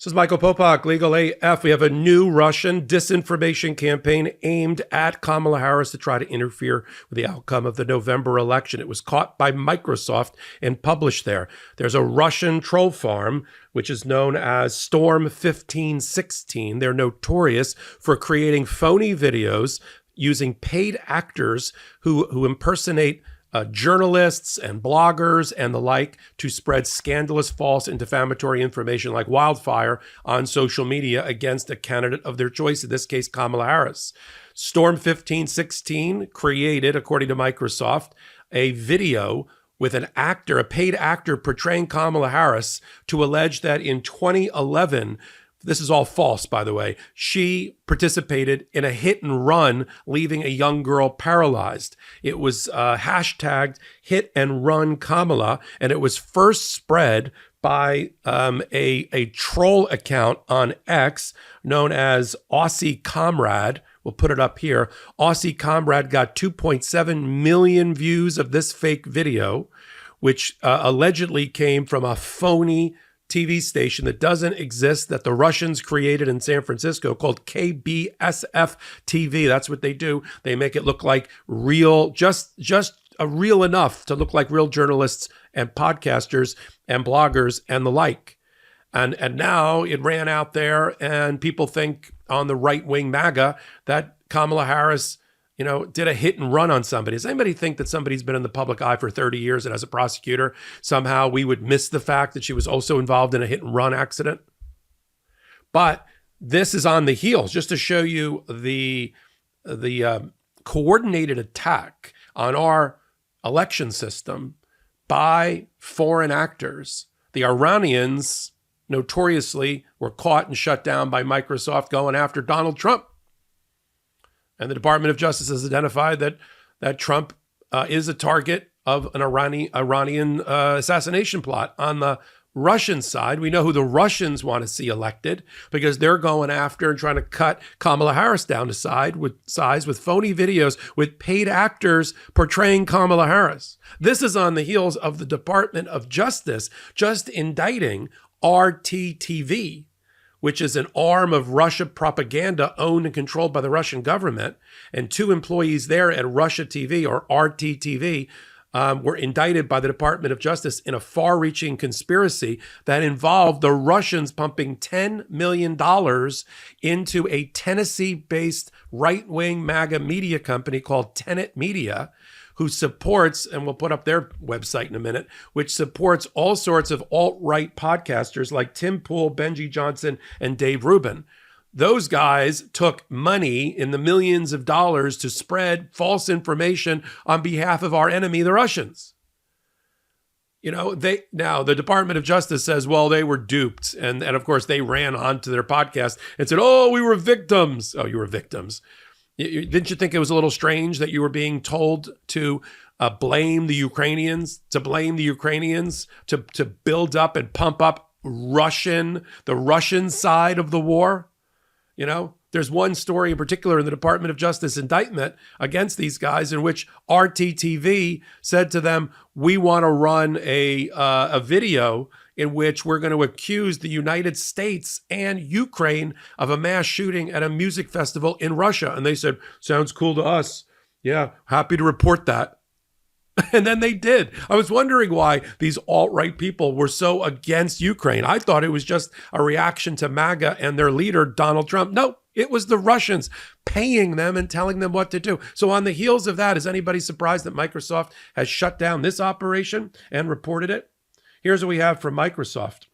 This is Michael Popok, Legal AF. We have a new Russian disinformation campaign aimed at Kamala Harris to try to interfere with the outcome of the November election. It was caught by Microsoft and published there. There's a Russian troll farm, which is known as Storm 1516. They're notorious for creating phony videos using paid actors who impersonate journalists and bloggers and the like to spread scandalous, false, and defamatory information like wildfire on social media against a candidate of their choice, in this case, Kamala Harris. Storm 1516 created, according to Microsoft, a video with an actor, a paid actor portraying Kamala Harris to allege that in 2011, this is all false, by the way, she participated in a hit and run, leaving a young girl paralyzed. It was hashtagged Hit and Run Kamala, and it was first spread by a troll account on X known as Aussie Comrade. We'll put it up here. Aussie Comrade got 2.7 million views of this fake video, which allegedly came from a phony TV station that doesn't exist, that the Russians created in San Francisco, called KBSF TV. That's what they do. They make it look like real, just real enough to look like real journalists and podcasters and bloggers and the like. And now it ran out there, and people think on the right-wing MAGA that Kamala Harris, did a hit and run on somebody. Does anybody think that somebody's been in the public eye for 30 years and as a prosecutor, somehow we would miss the fact that she was also involved in a hit and run accident? But this is on the heels, just to show you the coordinated attack on our election system by foreign actors. The Iranians notoriously were caught and shut down by Microsoft going after Donald Trump. And the Department of Justice has identified that Trump is a target of an Iranian assassination plot. On the Russian side, we know who the Russians want to see elected because they're going after and trying to cut Kamala Harris down to size with phony videos with paid actors portraying Kamala Harris. This is on the heels of the Department of Justice just indicting RTTV, which is an arm of Russia propaganda owned and controlled by the Russian government. And two employees there at Russia TV, or RTTV, were indicted by the Department of Justice in a far-reaching conspiracy that involved the Russians pumping $10 million into a Tennessee-based right-wing MAGA media company called Tenet Media, who supports, and we'll put up their website in a minute, which supports all sorts of alt-right podcasters like Tim Pool, Benji Johnson, and Dave Rubin. Those guys took money in the millions of dollars to spread false information on behalf of our enemy, the Russians. Now the Department of Justice says, well, they were duped. And of course, they ran onto their podcast and said, oh, we were victims. Oh, you were victims. Didn't you think it was a little strange that you were being told to blame the Ukrainians, to build up and pump up the Russian side of the war? There's one story in particular in the Department of Justice indictment against these guys in which RTTV said to them, we want to run a video in which we're going to accuse the United States and Ukraine of a mass shooting at a music festival in Russia. And they said, sounds cool to us. Yeah, happy to report that. And then they did. I was wondering why these alt-right people were so against Ukraine. I thought it was just a reaction to MAGA and their leader, Donald Trump. No, it was the Russians paying them and telling them what to do. So on the heels of that, is anybody surprised that Microsoft has shut down this operation and reported it? Here's what we have from Microsoft.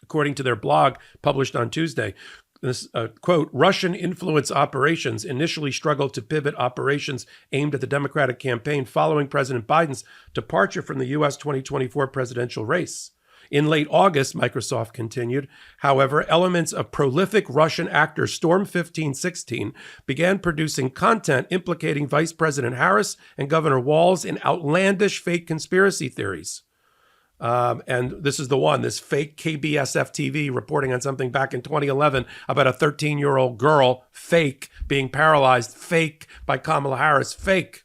According to their blog published on Tuesday, this quote, Russian influence operations initially struggled to pivot operations aimed at the Democratic campaign following President Biden's departure from the U.S. 2024 presidential race. In late August, Microsoft continued, however, elements of prolific Russian actor Storm 1516 began producing content implicating Vice President Harris and Governor Walz in outlandish fake conspiracy theories. And this is the one, this fake KBSF TV reporting on something back in 2011 about a 13-year-old girl, fake, being paralyzed, fake, by Kamala Harris, fake.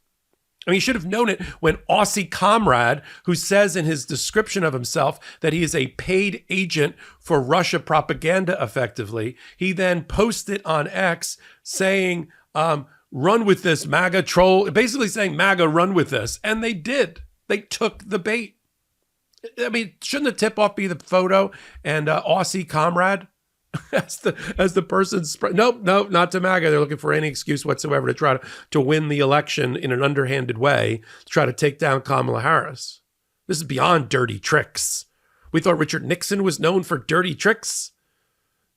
I mean, you should have known it when Aussie Comrade, who says in his description of himself that he is a paid agent for Russia propaganda effectively, he then posted on X saying, run with this, MAGA troll, basically saying, MAGA, run with this. And they did. They took the bait. I mean, shouldn't the tip-off be the photo and Aussie Comrade as the person? Nope, not to MAGA. They're looking for any excuse whatsoever to try to win the election in an underhanded way, to try to take down Kamala Harris. This is beyond dirty tricks. We thought Richard Nixon was known for dirty tricks.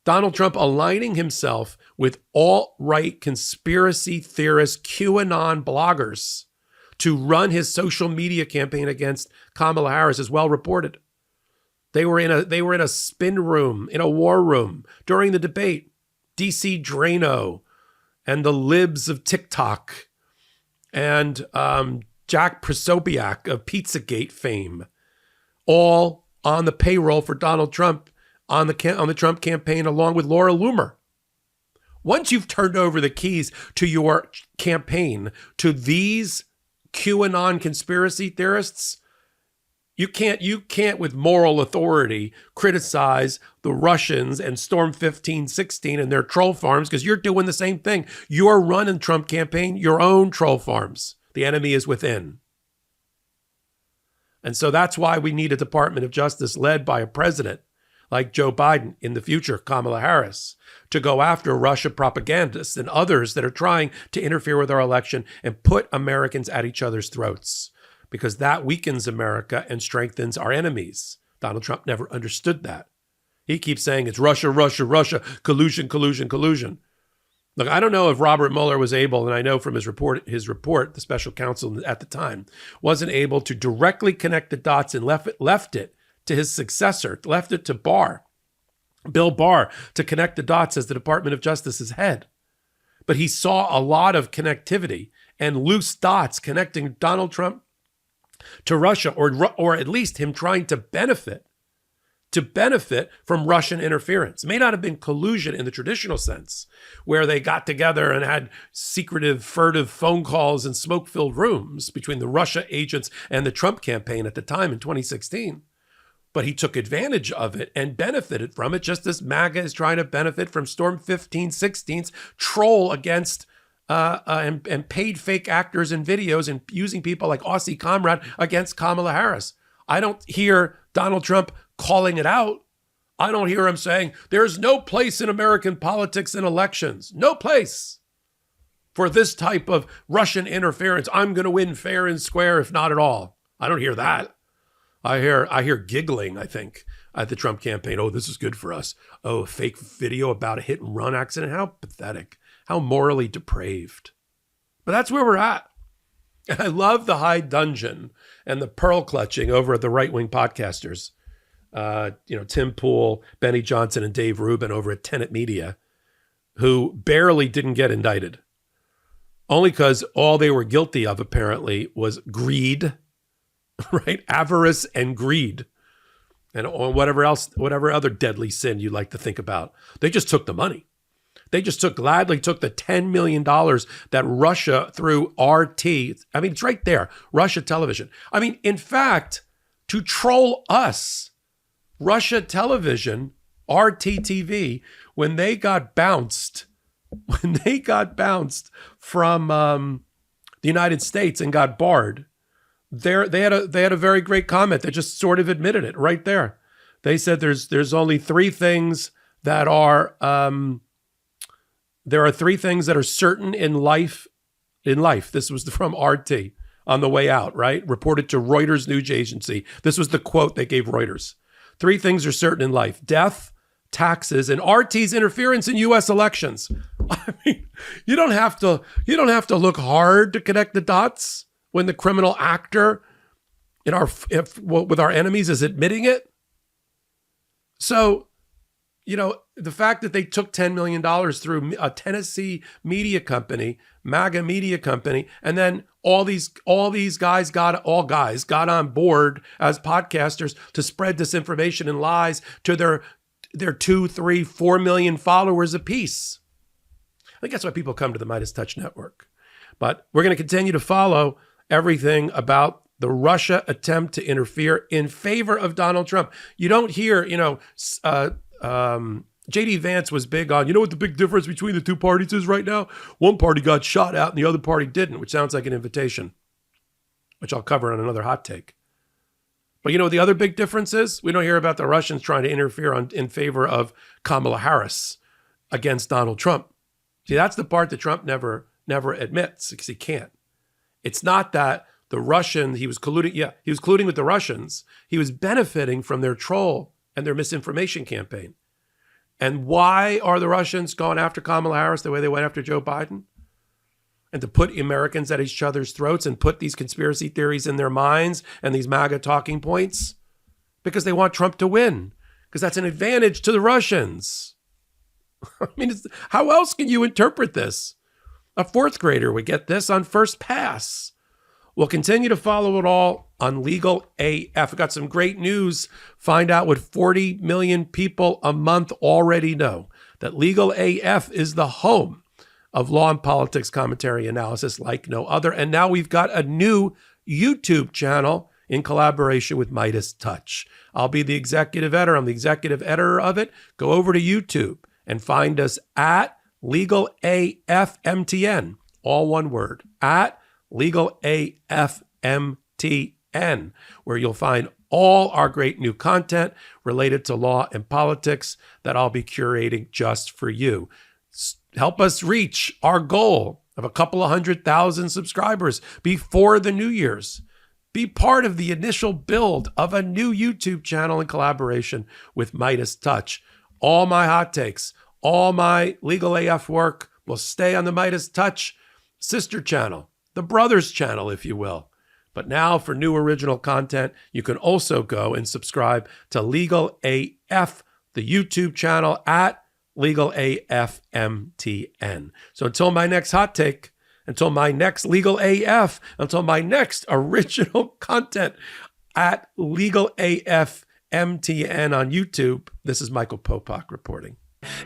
Donald Trump aligning himself with alt-right conspiracy theorist QAnon bloggers to run his social media campaign against Kamala Harris is well reported. They were in a spin room, in a war room during the debate. DC Drano and the libs of TikTok and Jack Prosopiak of Pizzagate fame, all on the payroll for Donald Trump on the Trump campaign, along with Laura Loomer. Once you've turned over the keys to your campaign to these QAnon conspiracy theorists, you can't with moral authority criticize the Russians and Storm 1516 and their troll farms, because you're doing the same thing. You're running Trump campaign, your own troll farms. The enemy is within. And so that's why we need a Department of Justice led by a president like Joe Biden, in the future Kamala Harris, to go after Russia propagandists and others that are trying to interfere with our election and put Americans at each other's throats, because that weakens America and strengthens our enemies. Donald Trump never understood that. He keeps saying it's Russia, Russia, Russia, collusion, collusion, collusion. Look, I don't know if Robert Mueller was able, and I know from his report, the special counsel at the time, wasn't able to directly connect the dots and left it to his successor, left it to Bill Barr, to connect the dots as the Department of Justice's head. But he saw a lot of connectivity and loose dots connecting Donald Trump to Russia, or at least him trying to benefit from Russian interference. It may not have been collusion in the traditional sense, where they got together and had secretive, furtive phone calls in smoke-filled rooms between the Russia agents and the Trump campaign at the time in 2016. But he took advantage of it and benefited from it, just as MAGA is trying to benefit from Storm 1516's troll against and paid fake actors in videos and using people like Aussie Comrade against Kamala Harris. I don't hear Donald Trump calling it out. I don't hear him saying, there's no place in American politics and elections, no place for this type of Russian interference. I'm going to win fair and square, if not at all. I don't hear that. I hear giggling, I think, at the Trump campaign. Oh, this is good for us. Oh, a fake video about a hit and run accident. How pathetic. How morally depraved. But that's where we're at. And I love the high dudgeon and the pearl clutching over at the right-wing podcasters. Tim Pool, Benny Johnson, and Dave Rubin over at Tenet Media, who barely didn't get indicted. Only because all they were guilty of, apparently, was greed, right? Avarice and greed. And whatever other deadly sin you like to think about. They just took the money. They just gladly took the $10 million that Russia, through RT, I mean, it's right there, Russia television. I mean, in fact, to troll us, Russia television, RT TV, when they got bounced from the United States and got barred, they had a very great comment that just sort of admitted it right there. They said there's only three things that are there are three things that are certain in life. This was from RT on the way out, right? Reported to Reuters news agency. This was the quote they gave Reuters. Three things are certain in life: death, taxes, and RT's interference in US elections. I mean, you don't have to look hard to connect the dots when the criminal actor with our enemies is admitting it. So, the fact that they took $10 million through a Tennessee media company, MAGA media company, and then all these guys got on board as podcasters to spread disinformation and lies to their 2, 3, 4 million followers apiece. I think that's why people come to the Midas Touch Network. But we're going to continue to follow everything about the Russia attempt to interfere in favor of Donald Trump. You don't hear, J.D. Vance was big on, you know what the big difference between the two parties is right now? One party got shot out and the other party didn't, which sounds like an invitation, which I'll cover on another hot take. But you know what the other big difference is? We don't hear about the Russians trying to interfere in favor of Kamala Harris against Donald Trump. See, that's the part that Trump never admits, because he can't. It's not that the Russian, he was colluding with the Russians. He was benefiting from their troll and their misinformation campaign. And why are the Russians going after Kamala Harris the way they went after Joe Biden? And to put Americans at each other's throats and put these conspiracy theories in their minds and these MAGA talking points? Because they want Trump to win. Because that's an advantage to the Russians. I mean, how else can you interpret this? A fourth grader would get this on first pass. We'll continue to follow it all on Legal AF. We've got some great news. Find out what 40 million people a month already know, that Legal AF is the home of law and politics commentary analysis like no other. And now we've got a new YouTube channel in collaboration with Midas Touch. I'll be the executive editor. I'm the executive editor of it. Go over to YouTube and find us at Legal AF MTN, all one word, at Legal AF MTN, where you'll find all our great new content related to law and politics that I'll be curating just for you. Help us reach our goal of a couple of 100,000 subscribers before the New Year's. Be part of the initial build of a new YouTube channel in collaboration with Midas Touch. All my hot takes, all my Legal AF work will stay on the Midas Touch sister channel, the brothers channel, if you will. But now for new original content, you can also go and subscribe to Legal AF, the YouTube channel at Legal AF MTN. So until my next hot take, until my next Legal AF, until my next original content at Legal AF MTN on YouTube, this is Michael Popok reporting.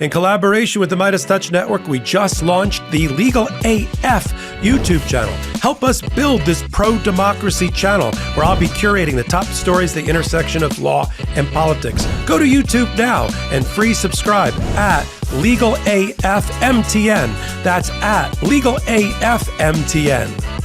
In collaboration with the Midas Touch Network, we just launched the Legal AF YouTube channel. Help us build this pro-democracy channel where I'll be curating the top stories at the intersection of law and politics. Go to YouTube now and free subscribe at Legal AF MTN. That's at Legal AF MTN.